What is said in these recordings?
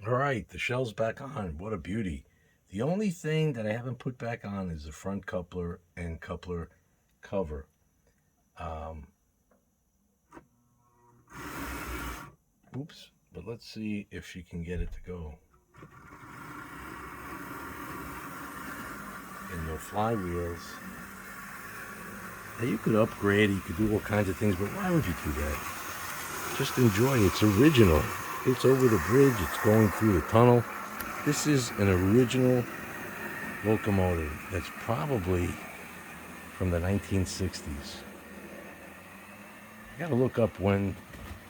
All right, the shell's back on. What a beauty. The only thing that I haven't put back on is the front coupler and coupler cover. Oops, but let's see if she can get it to go. And no flywheels. Now you could upgrade, you could do all kinds of things, but why would you do that? Just enjoy. It's original. It's over the bridge. It's going through the tunnel. This is an original locomotive that's probably from the 1960s. I got to look up when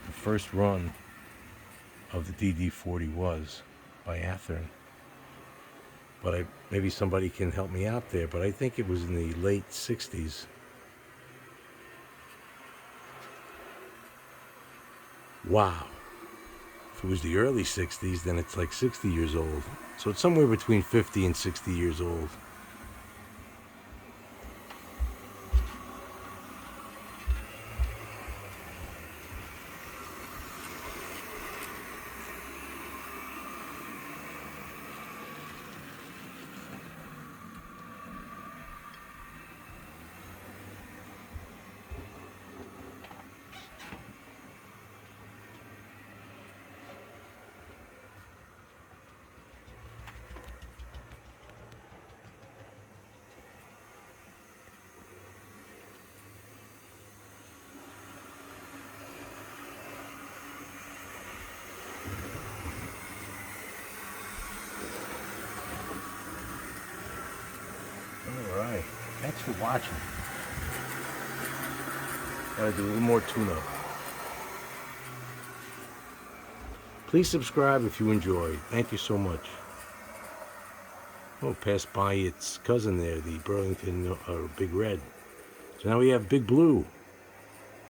the first run of the DD-40 was by Athearn. But maybe somebody can help me out there. But I think it was in the late 60s. Wow. If it was the early 60s, then it's like 60 years old. So it's somewhere between 50 and 60 years old. Alright, thanks for watching. Gotta do a little more tune-up. Please subscribe if you enjoyed. Thank you so much. Oh, passed by its cousin there, the Burlington Big Red. So now we have Big Blue.